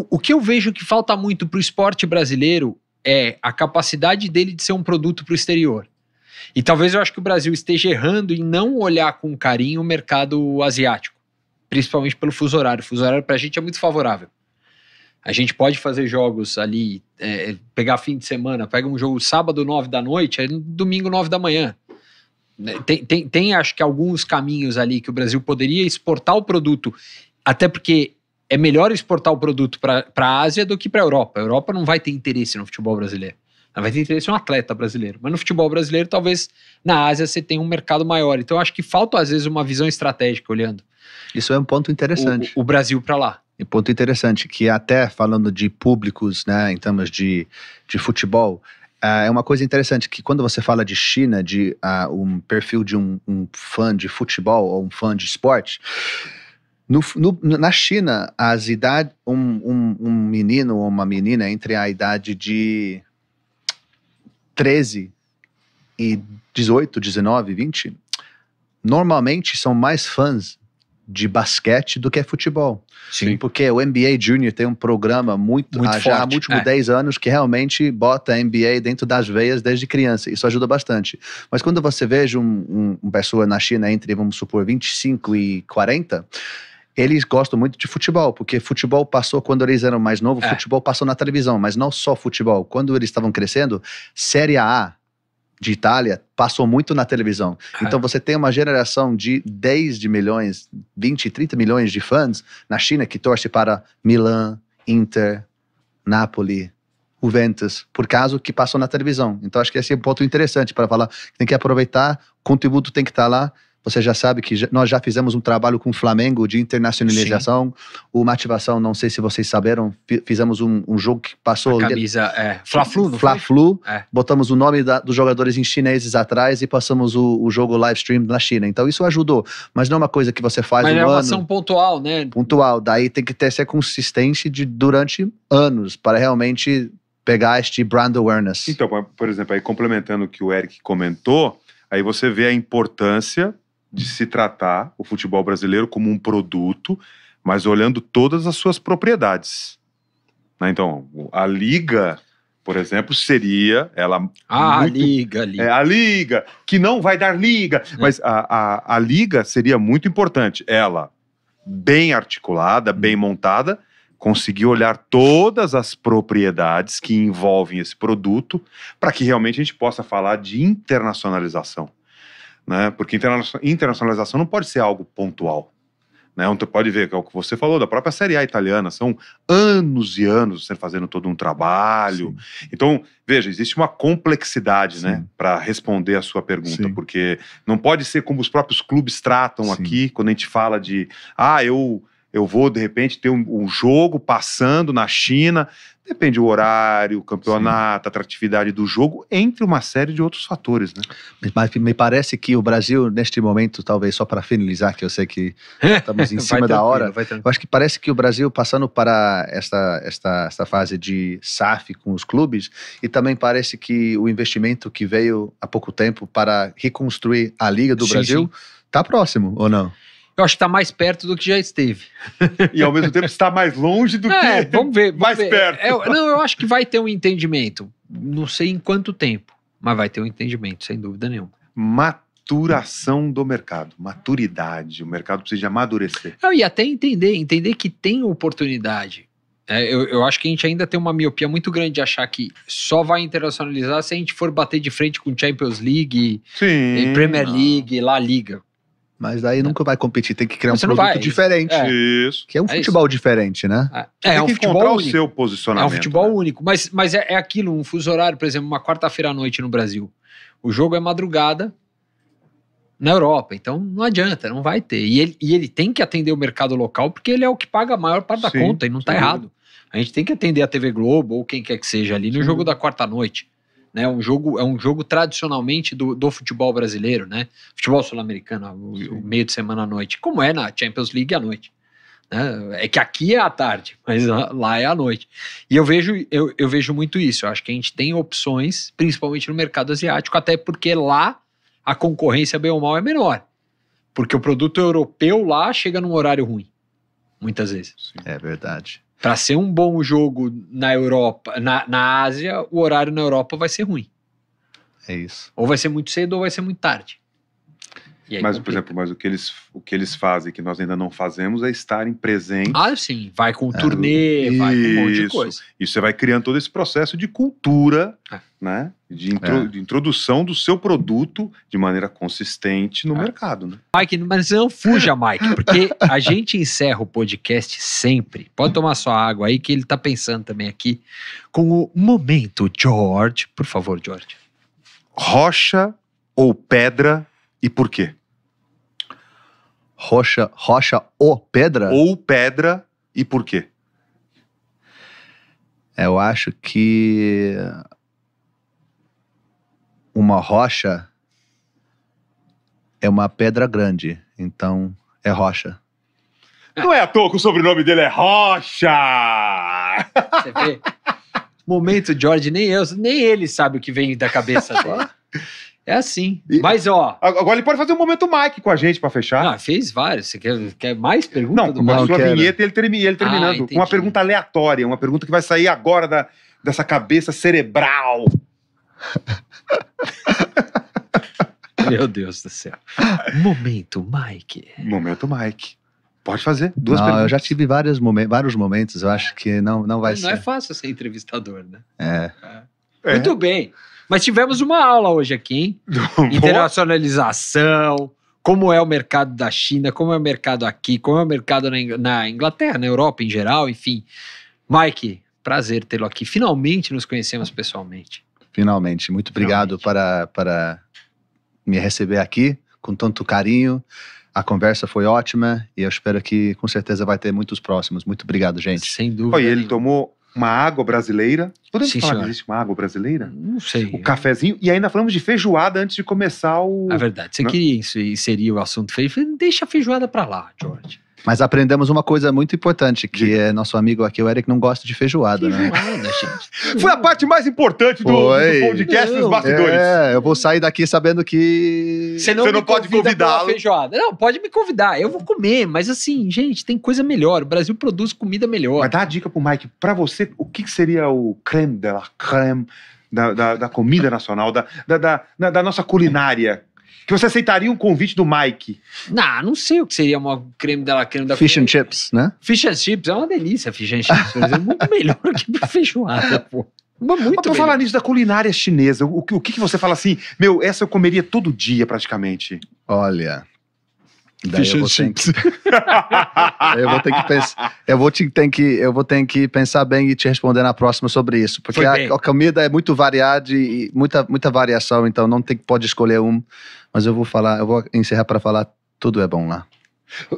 O que eu vejo que falta muito pro esporte brasileiro é a capacidade dele de ser um produto pro exterior. E talvez eu acho que o Brasil esteja errando em não olhar com carinho o mercado asiático, principalmente pelo fuso horário. O fuso horário pra gente é muito favorável. A gente pode fazer jogos ali, pegar fim de semana, pega um jogo sábado 9 da noite, aí domingo 9 da manhã. Tem acho que alguns caminhos ali que o Brasil poderia exportar o produto, até porque é melhor exportar o produto para a Ásia do que para a Europa. A Europa não vai ter interesse no futebol brasileiro. Vai ter interesse em um atleta brasileiro. Mas no futebol brasileiro, talvez na Ásia você tenha um mercado maior. Então eu acho que falta às vezes uma visão estratégica olhando Isso é um ponto interessante. o Brasil para lá. Um ponto interessante, que até falando de públicos, né, em termos de futebol, é uma coisa interessante que quando você fala de China, de um perfil de um fã de futebol ou um fã de esporte, na China, as idades, um menino ou uma menina entre a idade de 13 e 18, 19, 20, normalmente são mais fãs de basquete do que futebol. Sim. Porque o NBA Junior tem um programa muito forte. já há últimos 10 anos que realmente bota a NBA dentro das veias desde criança. Isso ajuda bastante. Mas quando você veja uma pessoa na China entre, vamos supor, 25 e 40, eles gostam muito de futebol, porque futebol passou, quando eles eram mais novos, futebol passou na televisão, mas não só futebol. Quando eles estavam crescendo, Série A de Itália passou muito na televisão. Então você tem uma geração de 10 de milhões, 20, 30 milhões de fãs na China que torce para Milan, Inter, Napoli, Juventus, por causa que passou na televisão. Então acho que esse é um ponto interessante para falar. Tem que aproveitar, o conteúdo tem que estar lá. Você já sabe que nós já fizemos um trabalho com o Flamengo de internacionalização. Uma ativação, não sei se vocês saberam, fizemos um jogo que passou... A camisa Fla-Flu, não Fla-Flu, botamos o nome dos jogadores em chineses atrás e passamos o jogo live stream na China. Então isso ajudou, mas não é uma coisa que você faz mas um é uma ano. ação pontual, né? Pontual, daí tem que ser consistente durante anos para realmente pegar este brand awareness. Então, por exemplo, aí complementando o que o Eric comentou, aí você vê a importância de se tratar o futebol brasileiro como um produto, mas olhando todas as suas propriedades. Né? Então, a Liga, por exemplo, seria ela... a Liga. A Liga, que não vai dar Liga, mas a Liga seria muito importante. Ela, bem articulada, bem montada, conseguir olhar todas as propriedades que envolvem esse produto para que realmente a gente possa falar de internacionalização. Né? Porque internacionalização não pode ser algo pontual. Né? Você pode ver, que é o que você falou, da própria Série A italiana, são anos e anos você fazendo todo um trabalho. Sim. Então, veja, existe uma complexidade, né, para responder a sua pergunta, sim, porque não pode ser como os próprios clubes tratam, sim, aqui, quando a gente fala de, eu vou, de repente, ter um jogo passando na China, depende do horário, o campeonato, sim, a atratividade do jogo, entre uma série de outros fatores, né? Mas me parece que o Brasil, neste momento, talvez só para finalizar, que eu sei que estamos em cima da hora, eu acho que parece que o Brasil, passando para esta fase de SAF com os clubes, e também parece que o investimento que veio há pouco tempo para reconstruir a Liga do, sim, Brasil, está próximo, ou não? Eu acho que está mais perto do que já esteve. E ao mesmo tempo está mais longe do que vamos ver, mais perto. Eu acho que vai ter um entendimento. Não sei em quanto tempo, mas vai ter um entendimento, sem dúvida nenhuma. Maturação do mercado, maturidade. O mercado precisa de amadurecer. E até entender que tem oportunidade. Eu acho que a gente ainda tem uma miopia muito grande de achar que só vai internacionalizar se a gente for bater de frente com Champions League, sim, Premier League, La Liga. Mas daí nunca vai competir, tem que criar um produto diferente. Isso. Que é um futebol diferente, né? É um futebol encontrar único. O seu posicionamento. É um futebol único. Mas é aquilo, um fuso horário, por exemplo, uma quarta-feira à noite no Brasil. O jogo é madrugada na Europa, então não adianta, não vai ter. E ele tem que atender o mercado local, porque ele é o que paga a maior parte da conta, e não tá errado. A gente tem que atender a TV Globo, ou quem quer que seja ali, no jogo da quarta-noite. Né, é um jogo tradicionalmente do futebol brasileiro, né? Futebol sul-americano, o meio de semana à noite, como é na Champions League à noite. Né? É que aqui é à tarde, mas lá é à noite. E eu vejo muito isso. Eu acho que a gente tem opções, principalmente no mercado asiático, até porque lá a concorrência, bem ou mal, é menor. Porque o produto europeu lá chega num horário ruim, muitas vezes. Sim. É verdade. Para ser um bom jogo na Europa, na Ásia, o horário na Europa vai ser ruim. É isso. Ou vai ser muito cedo ou vai ser muito tarde. E aí Mas, por complica. exemplo, o que eles fazem, que nós ainda não fazemos, é estarem presentes. Ah, sim, vai com turnê, vai com um monte de Isso. coisa. E você vai criando todo esse processo de cultura, É. né? De introdução do seu produto de maneira consistente no mercado, né? Mike, mas não fuja, Mike, porque a gente encerra o podcast sempre. Pode tomar sua água aí, que ele tá pensando também aqui com o Momento George. Por favor, George. Rocha ou pedra e por quê? Rocha ou pedra? Ou pedra e por quê? Eu acho que uma rocha é uma pedra grande, então é rocha. Não é à toa que o sobrenome dele é Rocha! Você vê? Momento George, nem ele sabe o que vem da cabeça dele. É assim. Mas, ó. Agora ele pode fazer um momento Mike com a gente pra fechar. Fez vários. Você quer mais perguntas? Não, do com a Mike? sua quero. vinheta e ele terminando. entendi. Com uma pergunta aleatória, uma pergunta que vai sair agora dessa cabeça cerebral. Meu Deus do céu. Momento, Mike. Momento Mike. Pode fazer. Duas Não, perguntas. eu já tive vários momentos, eu acho que não vai Não ser. é fácil ser entrevistador, né? É. É. Muito bem. Mas tivemos uma aula hoje aqui, hein? Internacionalização, como é o mercado da China, como é o mercado aqui, como é o mercado na Inglaterra, na Europa em geral, enfim. Mike, prazer tê-lo aqui. Finalmente nos conhecemos pessoalmente. Finalmente. Muito obrigado para me receber aqui com tanto carinho. A conversa foi ótima e eu espero que com certeza vai ter muitos próximos. Muito obrigado, gente. Sem dúvida. Olha, ele nenhuma. tomou uma água brasileira. Podemos Sim, falar senhor. que existe uma água brasileira? Não sei. O cafezinho. E ainda falamos de feijoada antes de começar o... É verdade. Você Não? queria inserir o assunto feio? Deixa a feijoada pra lá, George. Mas aprendemos uma coisa muito importante, que é nosso amigo aqui, o Eric, não gosta de feijoada, né? Feijoada, gente. Foi a parte mais importante do Foi. podcast dos Não. bastidores. Eu vou sair daqui sabendo que... Você não Você não me pode convida pra uma convidá-lo. feijoada. Não, pode me convidar. Eu vou comer, mas assim, gente, tem coisa melhor. O Brasil produz comida melhor. Mas dá a dica pro Mike. Pra você, o que seria o creme de la creme da comida nacional, da nossa culinária? Que você aceitaria um convite do Mike? Não sei o que seria uma creme da Fish and chips, né? Fish and chips é uma delícia, fish and chips. É muito melhor que feijoada, pô. Mas Mas muito pra melhor. falar nisso da culinária chinesa, o que você fala assim, meu, essa eu comeria todo dia praticamente? Olha... Daí Fish eu and vou ter chips. eu vou ter que pensar. Eu vou ter que pensar bem e te responder na próxima sobre isso. Porque Foi bem. a comida é muito variada e muita variação, então não pode escolher um. Mas eu vou encerrar para falar tudo é bom lá.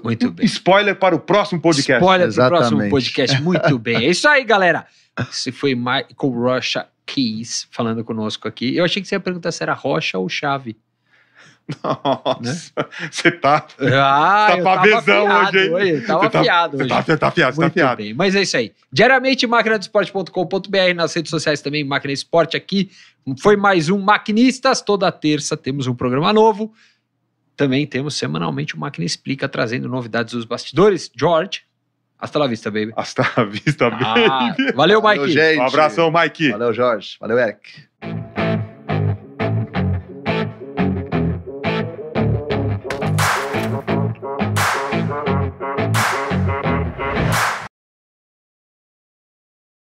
Muito bem. Spoiler para o próximo podcast. Spoiler pro próximo Exatamente. podcast. Muito bem. É isso aí, galera. Esse foi Michael Rocha Keys falando conosco aqui. Eu achei que você ia perguntar se era Rocha ou Chave. Nossa, você tá Ah, eu tava pavesão afiado hoje, hein? hoje. Eu tava afiado hoje. Você tá afiado, você tá Muito afiado. bem, mas é isso aí. Diariamente, maquinadoesporte.com.br, nas redes sociais também, Máquina Esporte aqui. Foi mais um Maquinistas. Toda terça temos um programa novo. Também temos semanalmente o Máquina Explica, trazendo novidades dos bastidores. George, hasta la vista, baby. Hasta a vista, baby. Valeu, Mike. Valeu, gente. Um abração, Mike. Valeu, Jorge. Valeu, Eric.